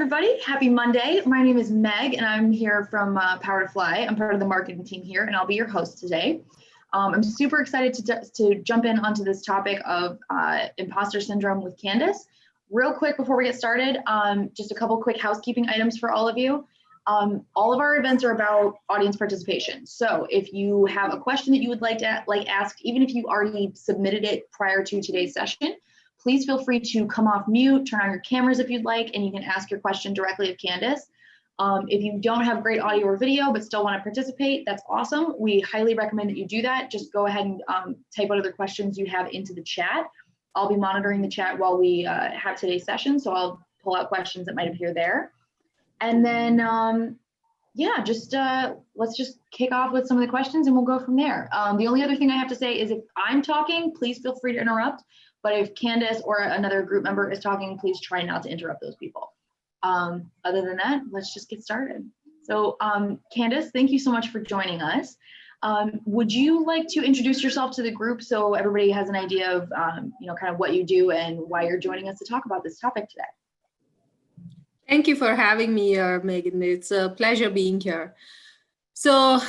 everybody. Happy Monday. My name is Meg, and I'm here from PowerToFly. I'm part of the marketing team here, and I'll be your host today. I'm super excited to jump in onto this topic of imposter syndrome with Candice. Real quick before we get started, just a couple quick housekeeping items for all of you. All of our events are about audience participation. So if you have a question that you would like to ask, even if you already submitted it prior to today's session, please feel free to come off mute, turn on your cameras if you'd like, and you can ask your question directly of Candice. If you don't have great audio or video but still want to participate, that's awesome. We highly recommend that you do that. Just go ahead and type what other questions you have into the chat. I'll be monitoring the chat while we have today's session, so I'll pull out questions that might appear there. And then, yeah, let's just kick off with some of the questions and we'll go from there. The only other thing I have to say is if I'm talking, please feel free to interrupt. But if Candice or another group member is talking, please try not to interrupt those people. Other than that, let's just get started. So Candice, thank you so much for joining us. Would you like to introduce yourself to the group so everybody has an idea of kind of what you do and why you're joining us to talk about this topic today? Thank you for having me here, Megan. It's a pleasure being here. So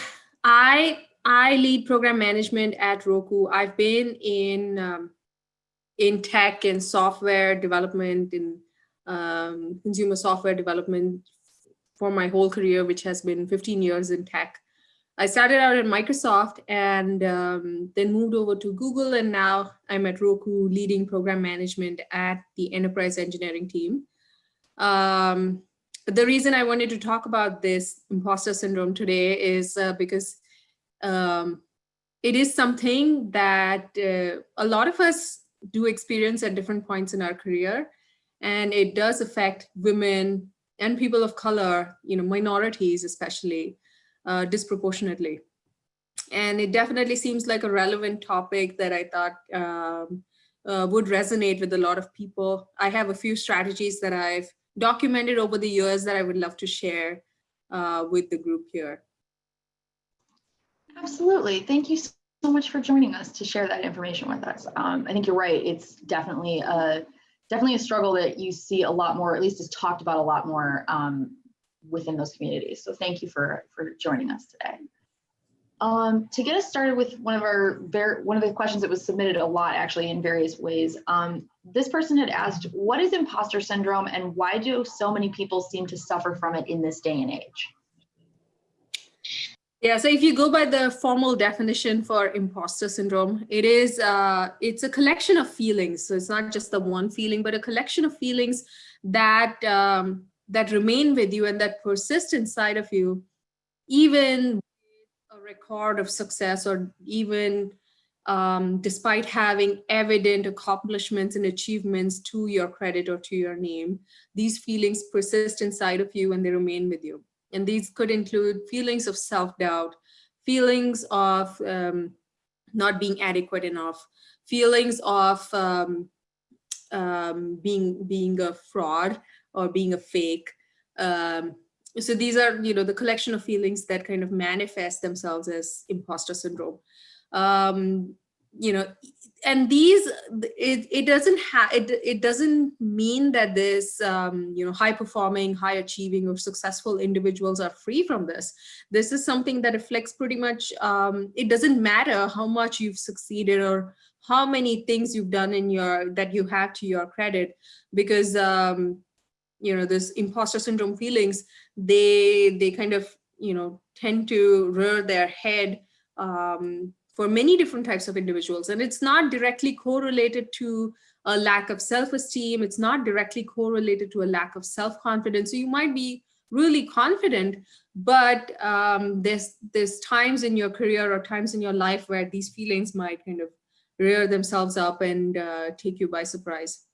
I lead program management at Roku. I've been in tech and software development, in consumer software development for my whole career, which has been 15 years in tech. I started out at Microsoft and then moved over to Google, and now I'm at Roku leading program management at the enterprise engineering team. The reason I wanted to talk about this imposter syndrome today is because it is something that a lot of us do experience at different points in our career, and it does affect women and people of color, minorities especially, disproportionately. And it definitely seems like a relevant topic that I thought would resonate with a lot of people. I have a few strategies that I've documented over the years that I would love to share with the group here. Absolutely. Thank you so much for joining us to share that information with us. I think you're right. It's definitely a struggle that you see a lot more, at least is talked about a lot more within those communities. So thank you for joining us today. To get us started with one of the questions that was submitted a lot actually in various ways, this person had asked, what is imposter syndrome and why do so many people seem to suffer from it in this day and age? Yeah, so if you go by the formal definition for imposter syndrome, it's a collection of feelings. So it's not just the one feeling, but a collection of feelings that remain with you and that persist inside of you, even with a record of success or even despite having evident accomplishments and achievements to your credit or to your name. These feelings persist inside of you and they remain with you. And these could include feelings of self-doubt, feelings of not being adequate enough, feelings of being a fraud or being a fake. So these are, the collection of feelings that kind of manifest themselves as imposter syndrome. And these, it doesn't mean that this, high performing, high achieving or successful individuals are free from this. This is something that afflicts pretty much, it doesn't matter how much you've succeeded or how many things you've done that you have to your credit, because, this imposter syndrome feelings, they kind of, tend to rear their head, for many different types of individuals. And it's not directly correlated to a lack of self-esteem. It's not directly correlated to a lack of self-confidence. So you might be really confident, but there's times in your career or times in your life where these feelings might kind of rear themselves up and take you by surprise.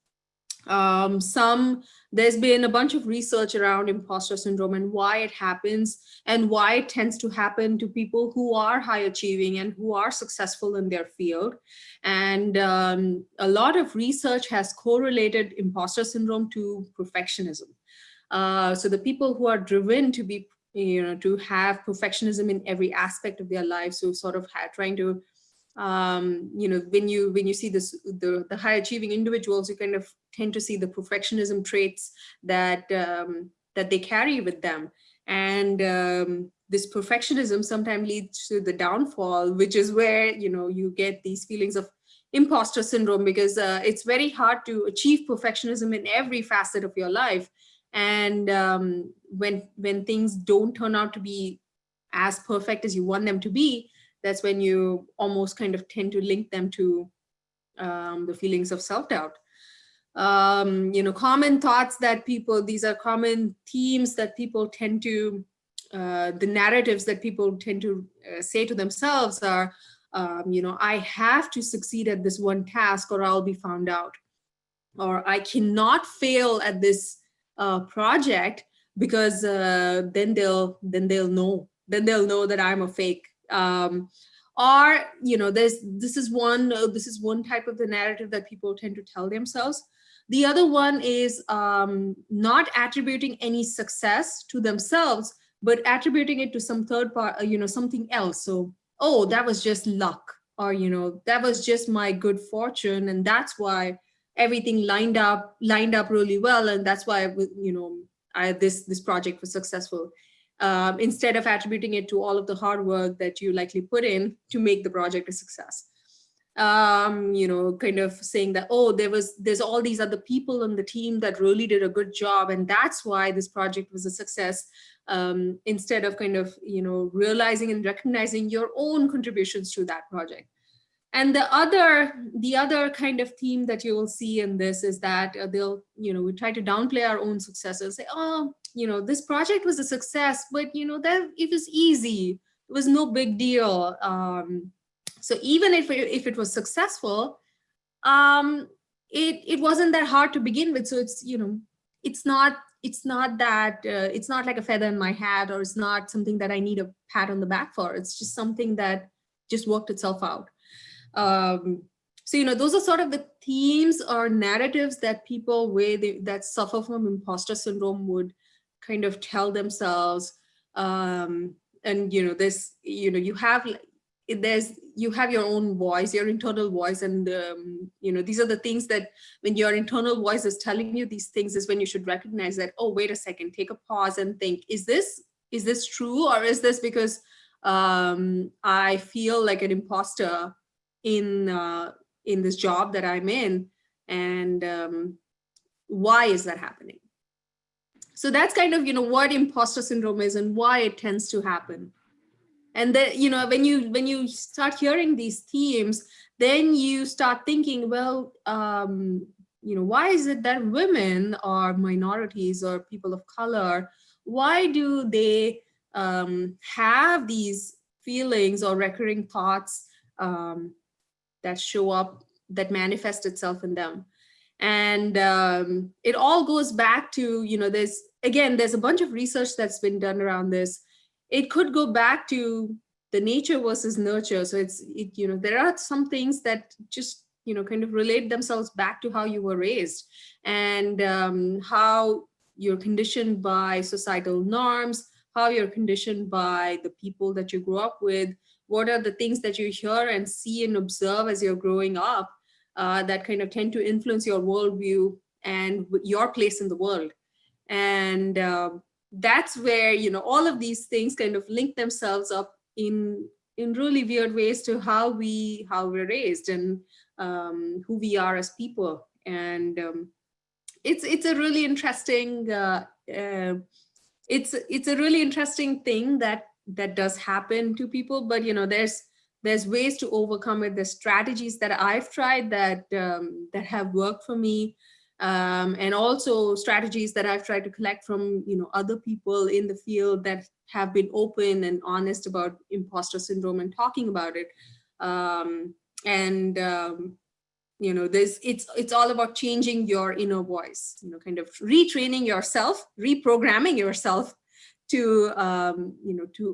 There's been a bunch of research around imposter syndrome and why it happens and why it tends to happen to people who are high achieving and who are successful in their field. And a lot of research has correlated imposter syndrome to perfectionism. So the people who are driven to be, to have perfectionism in every aspect of their life, so sort of trying to when you see this, the high achieving individuals, you kind of tend to see the perfectionism traits that that they carry with them. And this perfectionism sometimes leads to the downfall, which is where, you get these feelings of imposter syndrome, because it's very hard to achieve perfectionism in every facet of your life. And when things don't turn out to be as perfect as you want them to be, that's when you almost kind of tend to link them to the feelings of self-doubt. Common thoughts that these are common themes that people tend to, the narratives that people tend to say to themselves are, I have to succeed at this one task or I'll be found out. Or I cannot fail at this project, because then they'll know that I'm a fake. Or this is one type of the narrative that people tend to tell themselves. The other one is not attributing any success to themselves, but attributing it to some third part, something else. So, oh, that was just luck, or that was just my good fortune, and that's why everything lined up really well, and that's why this project was successful. Instead of attributing it to all of the hard work that you likely put in to make the project a success. Kind of saying that, oh, there's all these other people on the team that really did a good job, and that's why this project was a success. Instead of kind of, realizing and recognizing your own contributions to that project. And the other kind of theme that you will see in this is that we try to downplay our own successes, say, oh, this project was a success, but that it was easy, it was no big deal. So even if it was successful, it wasn't that hard to begin with. So it's not that it's not like a feather in my hat, or it's not something that I need a pat on the back for. It's just something that just worked itself out. So those are sort of the themes or narratives that people that suffer from imposter syndrome would kind of tell themselves. And this, you have your own voice, your internal voice, and these are the things that when your internal voice is telling you these things is when you should recognize that, oh, wait a second, take a pause and think, is this true, or is this because I feel like an imposter in this job that I'm in, and why is that happening? So that's kind of what imposter syndrome is and why it tends to happen. And then when you start hearing these themes, then you start thinking, well, why is it that women or minorities or people of color, why do they have these feelings or recurring thoughts that show up, that manifest itself in them? And it all goes back to, there's a bunch of research that's been done around this. It could go back to the nature versus nurture. So there are some things that just, kind of relate themselves back to how you were raised, and how you're conditioned by societal norms, how you're conditioned by the people that you grew up with. What are the things that you hear and see and observe as you're growing up that kind of tend to influence your worldview and your place in the world? And that's where, all of these things kind of link themselves up in really weird ways to how we're raised, and who we are as people. And it's a really interesting it's a really interesting thing that does happen to people. But there's ways to overcome it. There's strategies that I've tried that have worked for me, and also strategies that I've tried to collect from other people in the field that have been open and honest about imposter syndrome and talking about it. It's all about changing your inner voice, kind of retraining yourself, reprogramming yourself to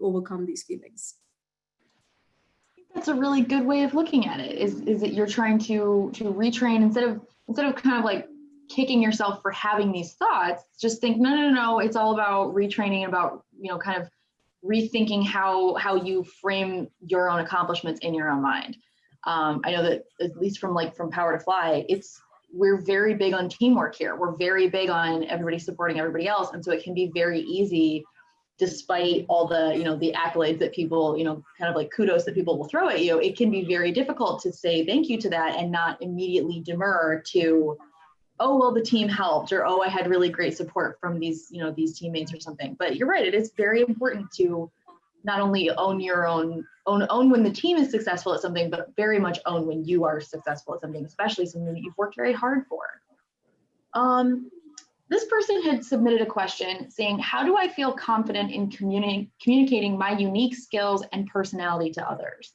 overcome these feelings. That's a really good way of looking at it, is that you're trying to retrain instead of kind of like kicking yourself for having these thoughts. Just think, no, it's all about retraining, about kind of rethinking how you frame your own accomplishments in your own mind. I know that at least from PowerToFly, we're very big on teamwork here. We're very big on everybody supporting everybody else. And so it can be very easy, despite all the, the accolades that people, kind of like kudos that people will throw at you, it can be very difficult to say thank you to that and not immediately demur to, oh, well, the team helped, or, oh, I had really great support from these, these teammates or something. But you're right, it is very important to not only own your own when the team is successful at something, but very much own when you are successful at something, especially something that you've worked very hard for. This person had submitted a question saying, how do I feel confident in communicating my unique skills and personality to others?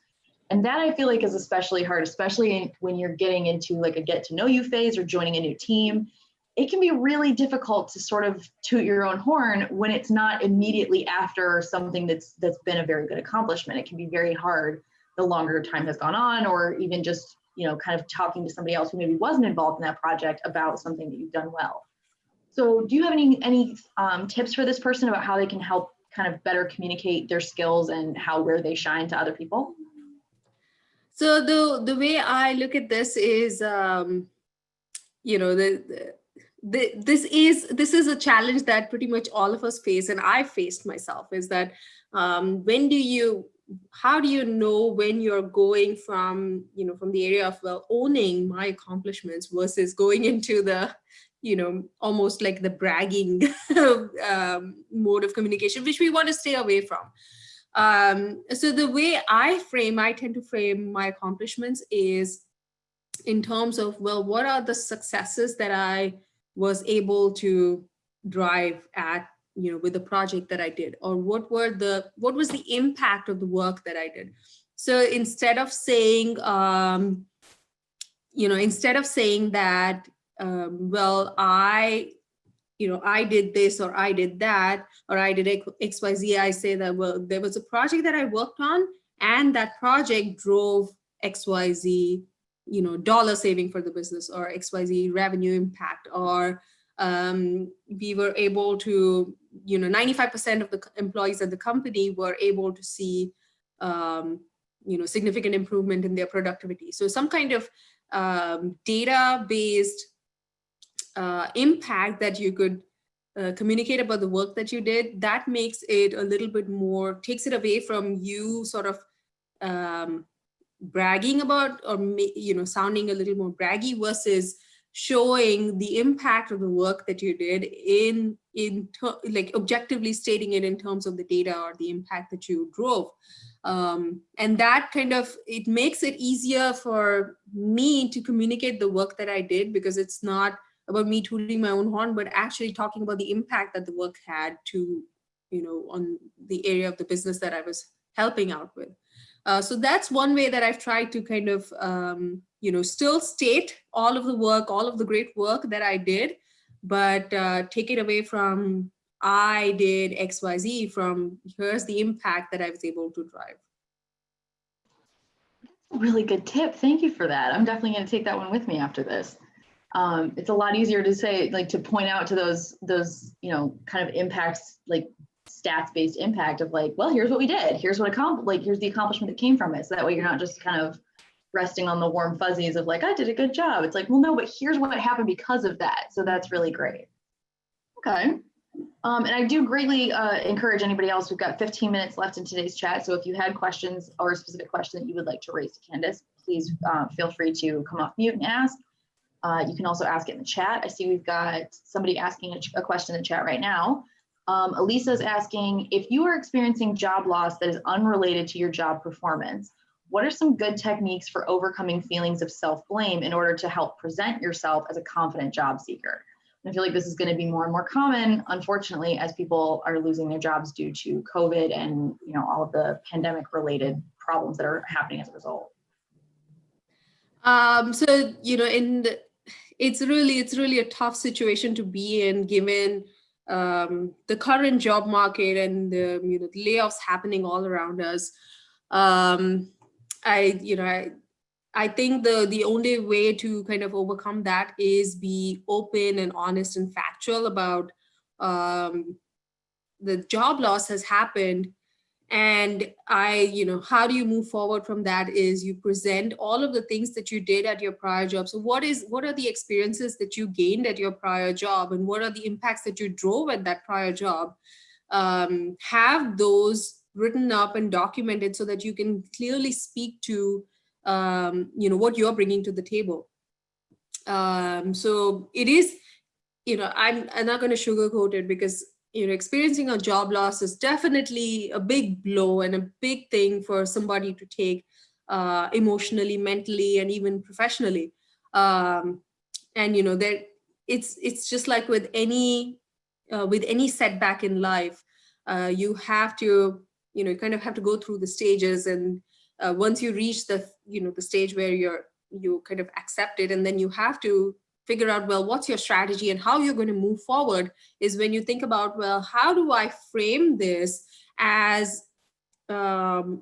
And that I feel like is especially hard, especially when you're getting into like a get to know you phase or joining a new team. It can be really difficult to sort of toot your own horn when it's not immediately after something that's been a very good accomplishment. It can be very hard the longer time has gone on, or even just, kind of talking to somebody else who maybe wasn't involved in that project about something that you've done well. So do you have any tips for this person about how they can help kind of better communicate their skills and where they shine to other people? So the way I look at this is, this is a challenge that pretty much all of us face, and I faced myself, is that how do you know when you're going from the area of owning my accomplishments versus going into the almost like the bragging mode of communication, which we want to stay away from. So the way I tend to frame my accomplishments is in terms of, what are the successes that I was able to drive at, with the project that I did, or what was the impact of the work that I did. So instead of saying, that, I did this, or I did that, or I did XYZ, I say that, there was a project that I worked on, and that project drove XYZ, dollar saving for the business, or XYZ revenue impact, or we were able to, 95% of the employees at the company were able to see, significant improvement in their productivity. So some kind of data-based impact that you could communicate about the work that you did, that makes it a little bit more, takes it away from you sort of bragging about, or sounding a little more braggy, versus showing the impact of the work that you did like objectively stating it in terms of the data or the impact that you drove. And that kind of, it makes it easier for me to communicate the work that I did, because it's not about me tooting my own horn, but actually talking about the impact that the work had to, on the area of the business that I was helping out with. So that's one way that I've tried to kind of, still state all of the work, all of the great work that I did, but take it away from I did XYZ, from here's the impact that I was able to drive. Really good tip. Thank you for that. I'm definitely going to take that one with me after this. It's a lot easier to say, like, to point out to those, kind of impacts, like stats-based impact of like, well, here's what we did. Here's what here's the accomplishment that came from it. So that way you're not just kind of resting on the warm fuzzies of like, I did a good job. It's like, well, no, but here's what happened because of that. So that's really great. Okay. And I do greatly encourage anybody else. We've got 15 minutes left in today's chat. So if you had questions or a specific question that you would like to raise to Candice, please feel free to come off mute and ask. You can also ask it in the chat. I see we've got somebody asking a question in the chat right now. Elisa's asking, if you are experiencing job loss that is unrelated to your job performance, what are some good techniques for overcoming feelings of self-blame in order to help present yourself as a confident job seeker? And I feel like this is going to be more and more common, unfortunately, as people are losing their jobs due to COVID and all of the pandemic-related problems that are happening as a result. So it's really a tough situation to be in, given the current job market and the layoffs happening all around us. I think the only way to kind of overcome that is be open and honest and factual about the job loss has happened. And how do you move forward from that is you present all of the things that you did at your prior job. So what are the experiences that you gained at your prior job, and what are the impacts that you drove at that prior job? Have those written up and documented so that you can clearly speak to what you're bringing to the table. So it is, I'm not going to sugarcoat it, because experiencing a job loss is definitely a big blow and a big thing for somebody to take, emotionally, mentally, and even professionally. And there, it's just like with any setback in life. You have to, you kind of have to go through the stages, and once you reach the stage where you kind of accept it, and then you have to figure out, well, what's your strategy and how you're going to move forward, is when you think about, well, how do I frame this as, how do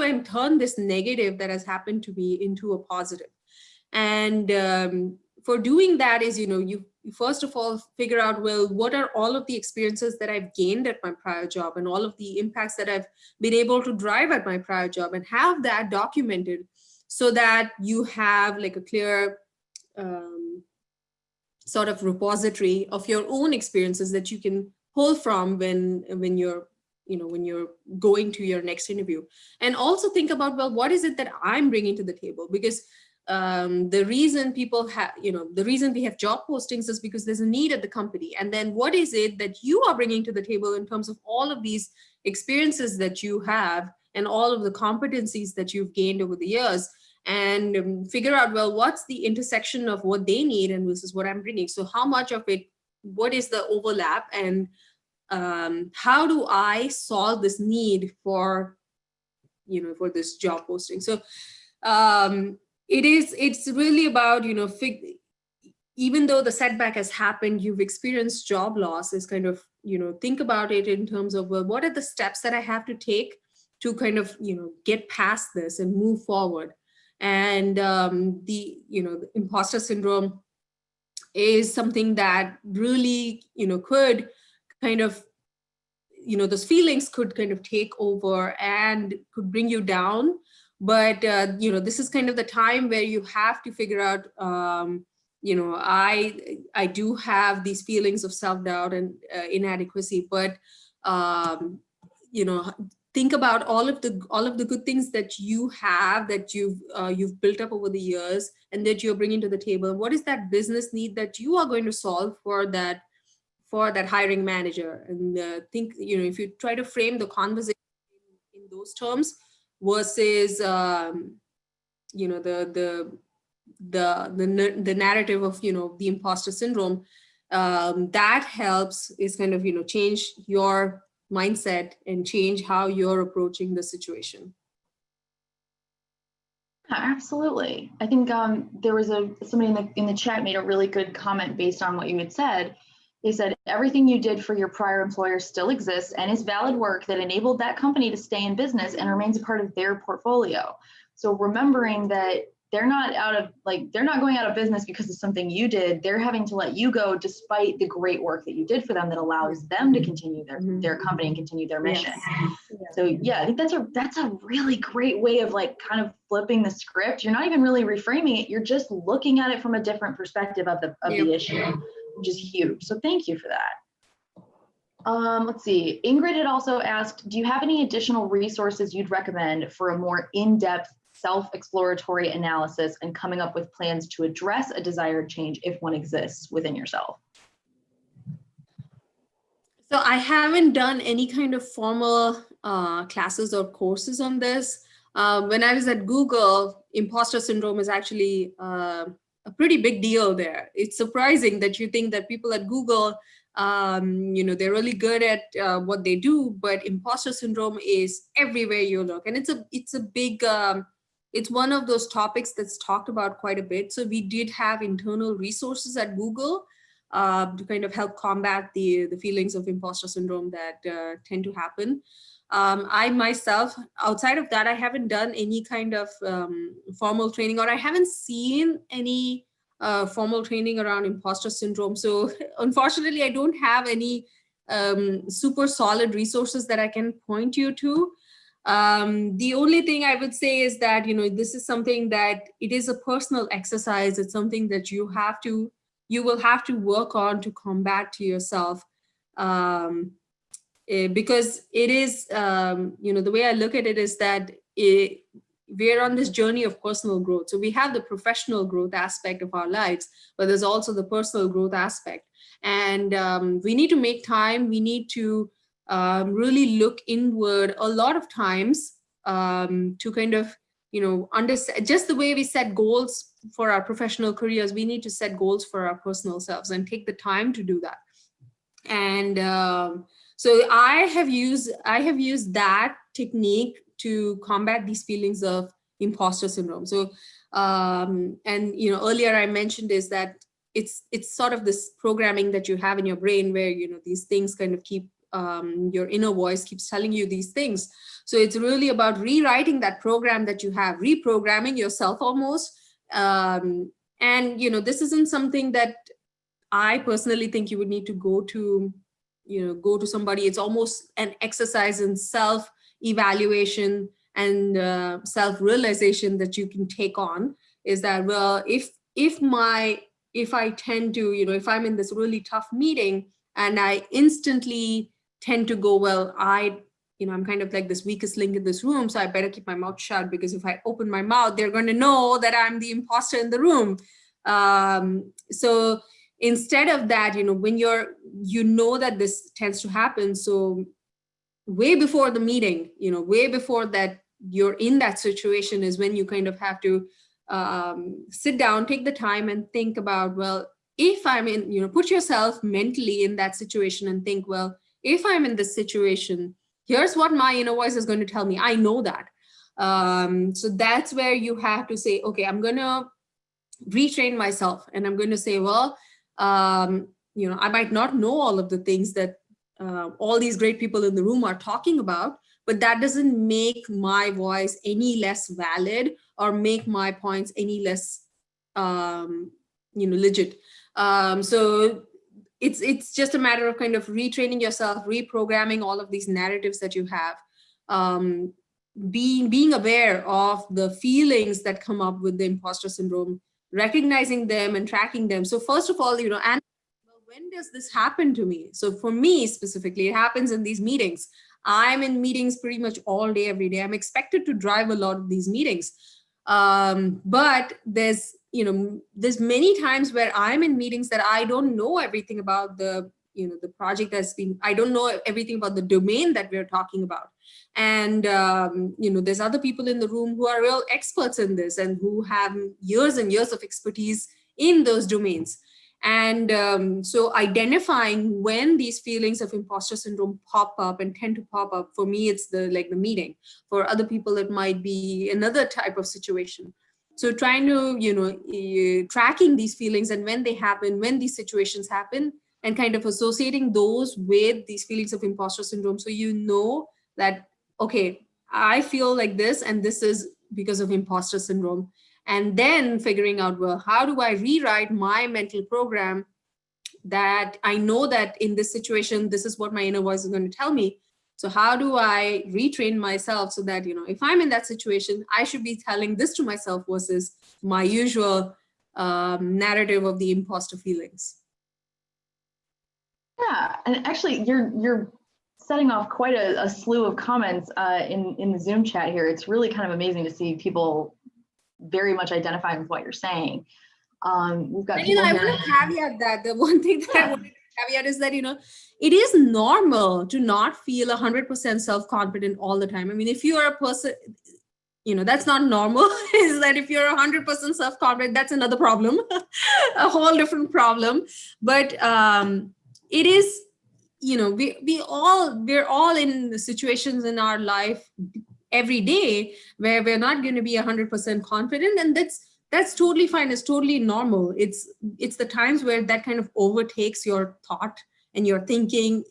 I turn this negative that has happened to me into a positive? And for doing that is, you first of all figure out, well, what are all of the experiences that I've gained at my prior job, and all of the impacts that I've been able to drive at my prior job, and have that documented, so that you have like a clear sort of repository of your own experiences that you can pull from when you're going to your next interview. And also think about, well, what is it that I'm bringing to the table? Because the reason people have, the reason we have job postings is because there's a need at the company. And then what is it that you are bringing to the table in terms of all of these experiences that you have, and all of the competencies that you've gained over the years, and figure out, well, what's the intersection of what they need and versus what I'm bringing? So how much of it, what is the overlap, and how do I solve this need for this job posting? So it's really about, even though the setback has happened, you've experienced job loss, is kind of, think about it in terms of, well, what are the steps that I have to take to kind of, get past this and move forward? And the imposter syndrome is something that really, could kind of, those feelings could kind of take over and could bring you down. But, this is kind of the time where you have to figure out, I do have these feelings of self-doubt and inadequacy, but, think about all of the good things that you have, that you've built up over the years, and that you're bringing to the table. What is that business need that you are going to solve for that hiring manager? And think, if you try to frame the conversation in those terms versus the narrative of the imposter syndrome, that helps, is kind of change your mindset and change how you're approaching the situation. Absolutely. I think there was somebody in the chat made a really good comment based on what you had said. They said, everything you did for your prior employer still exists and is valid work that enabled that company to stay in business and remains a part of their portfolio. So remembering that they're not going out of business because of something you did. They're having to let you go despite the great work that you did for them that allows them to continue their company and continue their mission. Yes. So yeah, I think that's a really great way of like kind of flipping the script. You're not even really reframing it. You're just looking at it from a different perspective of the issue, which is huge. So thank you for that. Let's see. Ingrid had also asked, do you have any additional resources you'd recommend for a more in-depth self-exploratory analysis and coming up with plans to address a desired change if one exists within yourself? So I haven't done any kind of formal classes or courses on this. When I was at Google, imposter syndrome is actually a pretty big deal there. It's surprising that you think that people at Google, they're really good at what they do, but imposter syndrome is everywhere you look. And it's a big, it's one of those topics that's talked about quite a bit. So we did have internal resources at Google to kind of help combat the feelings of imposter syndrome that tend to happen. I myself, outside of that, I haven't done any kind of formal training, or I haven't seen any formal training around imposter syndrome. So unfortunately, I don't have any super solid resources that I can point you to. The only thing I would say is that, this is something that it is a personal exercise. It's something that you will have to work on to combat to yourself. Because it is, the way I look at it is that we're on this journey of personal growth. So we have the professional growth aspect of our lives, but there's also the personal growth aspect. And we need to make time. We need to really look inward a lot of times to kind of, understand, just the way we set goals for our professional careers, we need to set goals for our personal selves and take the time to do that. And so I have used that technique to combat these feelings of imposter syndrome. So, and earlier I mentioned is that it's sort of this programming that you have in your brain where these things kind of keep your inner voice keeps telling you these things. So it's really about rewriting that program that you have, reprogramming yourself almost. And this isn't something that I personally think you would need to go to somebody. It's almost an exercise in self-evaluation and self-realization that you can take on, is that, well, if I tend to, if I'm in this really tough meeting and I instantly tend to go, well, I'm kind of like this weakest link in this room, so I better keep my mouth shut, because if I open my mouth, they're going to know that I'm the imposter in the room. So instead of that, when that this tends to happen, so way before the meeting, way before that you're in that situation, is when you kind of have to sit down, take the time and think about, well, if I'm in, put yourself mentally in that situation and think, well, if I'm in this situation, here's what my inner voice is going to tell me. I know that. So that's where you have to say, okay, I'm going to retrain myself, and I'm going to say, well, I might not know all of the things that all these great people in the room are talking about, but that doesn't make my voice any less valid or make my points any less, legit. So it's just a matter of kind of retraining yourself, reprogramming all of these narratives that you have, being aware of the feelings that come up with the imposter syndrome, recognizing them and tracking them. So first of all, and well, when does this happen to me? So for me specifically, it happens in these meetings. I'm in meetings pretty much all day, every day. I'm expected to drive a lot of these meetings. But there's many times where I'm in meetings that I don't know everything about the project that's been, I don't know everything about the domain that we're talking about. And, there's other people in the room who are real experts in this and who have years and years of expertise in those domains. And so identifying when these feelings of imposter syndrome pop up and tend to pop up, for me, it's the meeting. For other people, it might be another type of situation. So trying to, tracking these feelings and when they happen, when these situations happen, and kind of associating those with these feelings of imposter syndrome. So that, okay, I feel like this, and this is because of imposter syndrome. And then figuring out, well, how do I rewrite my mental program that I know that in this situation, this is what my inner voice is going to tell me. So how do I retrain myself so that, if I'm in that situation, I should be telling this to myself versus my usual narrative of the imposter feelings. Yeah, and actually you're setting off quite a slew of comments in the Zoom chat here. It's really kind of amazing to see people very much identifying with what you're saying. We've got people I want to caveat that the one thing that I want to caveat is that, it is normal to not feel 100% self-confident all the time. I mean, if you are a person, that's not normal. Is that if you're 100% self-confident, that's another problem, a whole different problem. But it is, we're all in the situations in our life every day where we're not going to be 100% confident, and that's totally fine. It's totally normal. It's the times where that kind of overtakes your thought and your thinking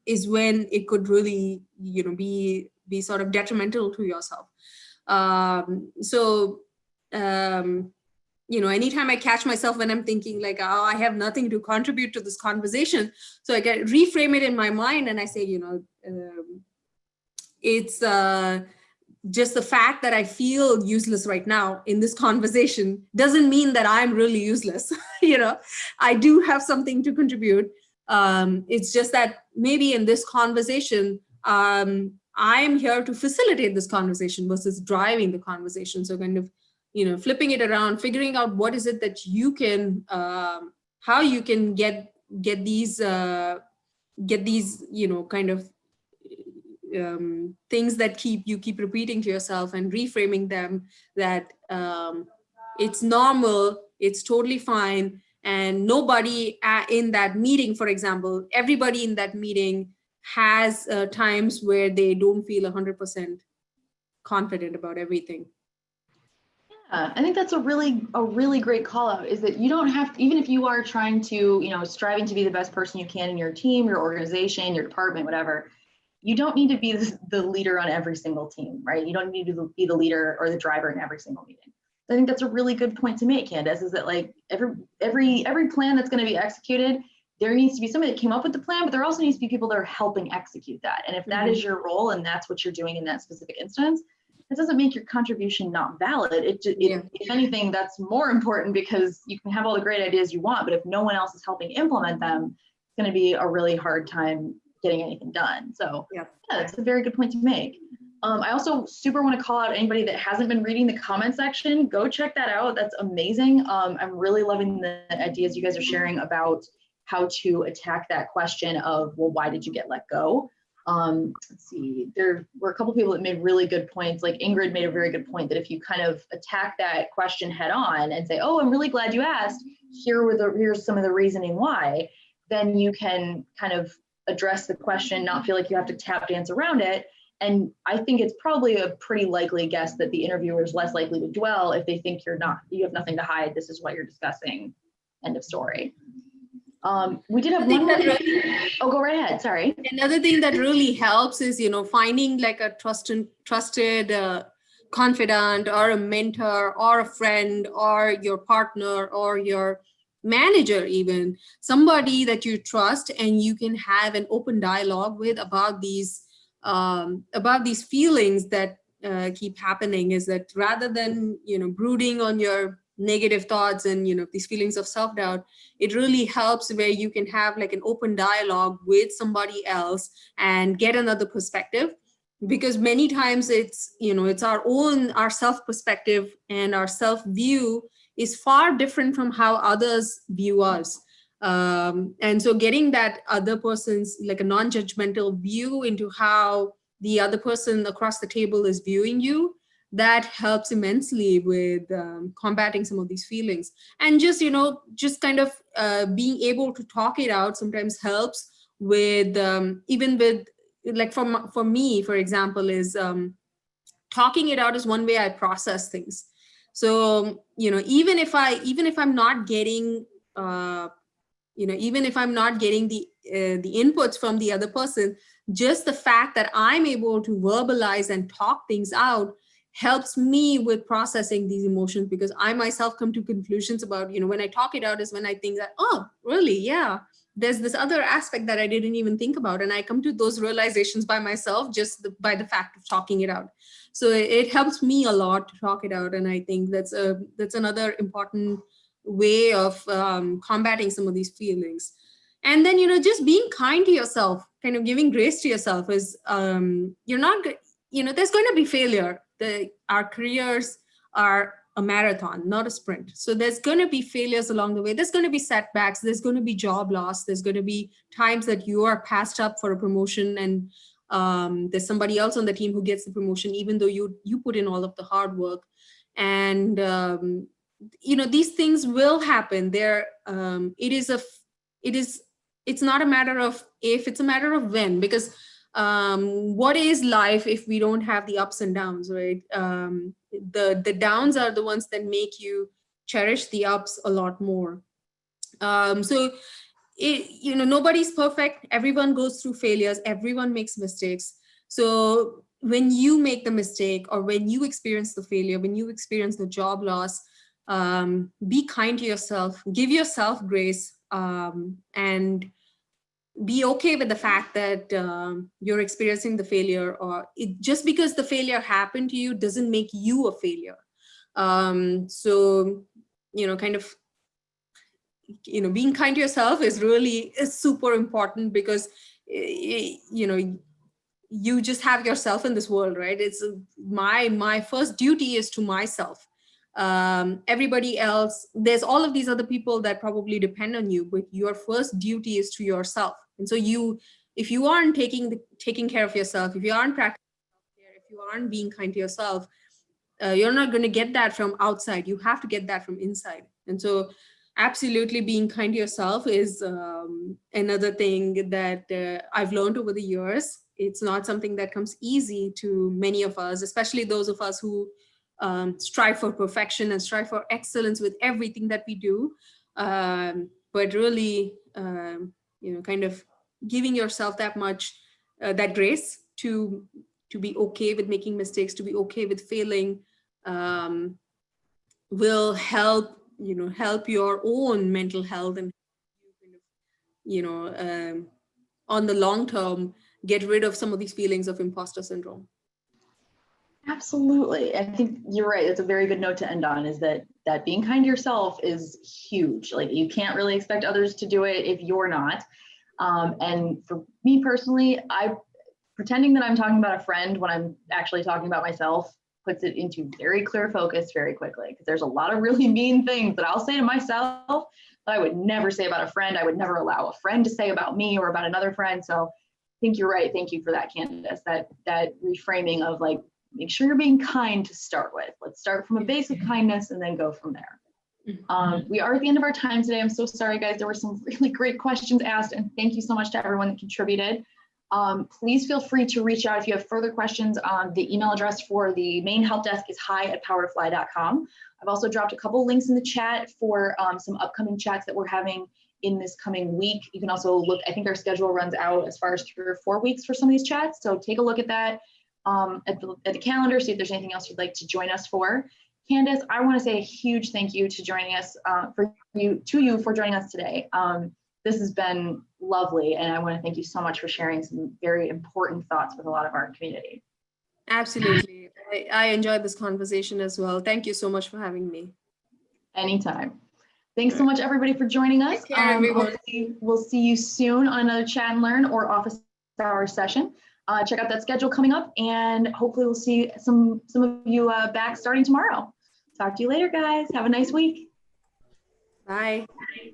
is when it could really, be sort of detrimental to yourself. anytime I catch myself when I'm thinking like, oh, I have nothing to contribute to this conversation. So I get reframe it in my mind and I say, it's just the fact that I feel useless right now in this conversation doesn't mean that I'm really useless. I do have something to contribute. It's just that maybe in this conversation, I'm here to facilitate this conversation versus driving the conversation. So kind of, flipping it around, figuring out what is it that you can, how you can get these, kind of things that keep repeating to yourself and reframing them that it's normal, it's totally fine. And nobody in that meeting, for example, everybody in that meeting has times where they don't feel 100% confident about everything. Yeah, I think that's a really great call out, is that you don't have to, even if you are trying to, striving to be the best person you can in your team, your organization, your department, whatever, you don't need to be the leader on every single team, right? You don't need to be the leader or the driver in every single meeting. I think that's a really good point to make, Candice, is that like every plan that's going to be executed, there needs to be somebody that came up with the plan, but there also needs to be people that are helping execute that. And if that is your role and that's what you're doing in that specific instance, it doesn't make your contribution not valid. If anything, that's more important, because you can have all the great ideas you want, but if no one else is helping implement them, it's going to be a really hard time getting anything done. So yeah, that's a very good point to make. I also super want to call out anybody that hasn't been reading the comment section. Go check that out. That's amazing. I'm really loving the ideas you guys are sharing about how to attack that question of, well, why did you get let go? Let's see, there were a couple people that made really good points. Like Ingrid made a very good point that if you kind of attack that question head on and say, oh, I'm really glad you asked, here's some of the reasoning why, then you can kind of address the question, not feel like you have to tap dance around it. And I think it's probably a pretty likely guess that the interviewer is less likely to dwell if they think you have nothing to hide. This is what you're discussing. End of story. We did have one more. Oh, go right ahead. Sorry. Another thing that really helps is, finding like a trusted confidant or a mentor or a friend or your partner or your manager, even somebody that you trust and you can have an open dialogue with about these feelings that keep happening. Is that rather than brooding on your negative thoughts and these feelings of self-doubt, it really helps where you can have like an open dialogue with somebody else and get another perspective, because many times it's our self perspective and our self view is far different from how others view us. And so getting that other person's like a non-judgmental view into how the other person across the table is viewing you, that helps immensely with combating some of these feelings. And just kind of being able to talk it out sometimes helps with even with like for me, for example, is talking it out is one way I process things. So even if I'm not getting even if I'm not getting the inputs from the other person, just the fact that I'm able to verbalize and talk things out helps me with processing these emotions, because I myself come to conclusions about, when I talk it out is when I think that, oh, really? Yeah, there's this other aspect that I didn't even think about. And I come to those realizations by myself, just by the fact of talking it out. So it helps me a lot to talk it out. And I think that's another important way of combating some of these feelings. And then, just being kind to yourself, kind of giving grace to yourself is, you're not, there's going to be failure. Our careers are a marathon, not a sprint. So there's going to be failures along the way. There's going to be setbacks. There's going to be job loss. There's going to be times that you are passed up for a promotion and there's somebody else on the team who gets the promotion, even though you put in all of the hard work. And, these things will happen. It's not a matter of if, it's a matter of when, because what is life if we don't have the ups and downs, right? The downs are the ones that make you cherish the ups a lot more. So nobody's perfect. Everyone goes through failures. Everyone makes mistakes. So when you make the mistake, or when you experience the failure, when you experience the job loss, Be kind to yourself, give yourself grace, and be okay with the fact that you're experiencing the failure, or just because the failure happened to you doesn't make you a failure. So, kind of, being kind to yourself is super important, because, you just have yourself in this world, right? It's my first duty is to myself. Everybody else, there's all of these other people that probably depend on you, but your first duty is to yourself. And so if you aren't taking care of yourself, if you aren't practicing self-care, if you aren't being kind to yourself, you're not going to get that from outside. You have to get that from inside. And so absolutely being kind to yourself is another thing that I've learned over the years. It's not something that comes easy to many of us, especially those of us who strive for perfection and strive for excellence with everything that we do. But really, kind of giving yourself that much, that grace to be okay with making mistakes, to be okay with failing, will help your own mental health, and on the long term get rid of some of these feelings of imposter syndrome. Absolutely. I think you're right. It's a very good note to end on, is that being kind to yourself is huge. Like, you can't really expect others to do it if you're not. And for me personally, pretending that I'm talking about a friend when I'm actually talking about myself puts it into very clear focus very quickly, because there's a lot of really mean things that I'll say to myself that I would never say about a friend. I would never allow a friend to say about me or about another friend. So I think you're right. Thank you for that, Candice. That reframing of, like, make sure you're being kind to start with. Let's start from a base of kindness and then go from there. We are at the end of our time today. I'm so sorry, guys. There were some really great questions asked, and thank you so much to everyone that contributed. Please feel free to reach out if you have further questions. The email address for the main help desk is hi@powertofly.com. I've also dropped a couple links in the chat for some upcoming chats that we're having in this coming week. You can also look, I think our schedule runs out as far as 3 or 4 weeks for some of these chats. So take a look at that. At the calendar, see if there's anything else you'd like to join us for. Candice, I want to say a huge thank you to joining us, for joining us today. This has been lovely, and I want to thank you so much for sharing some very important thoughts with a lot of our community. Absolutely. I enjoyed this conversation as well. Thank you so much for having me. Anytime. Thanks so much, everybody, for joining us. Take care, everyone. Hopefully we'll see you soon on another Chat and Learn or office hour session. Check out that schedule coming up, and hopefully we'll see some of you back starting tomorrow. Talk to you later, guys. Have a nice week. Bye. Bye.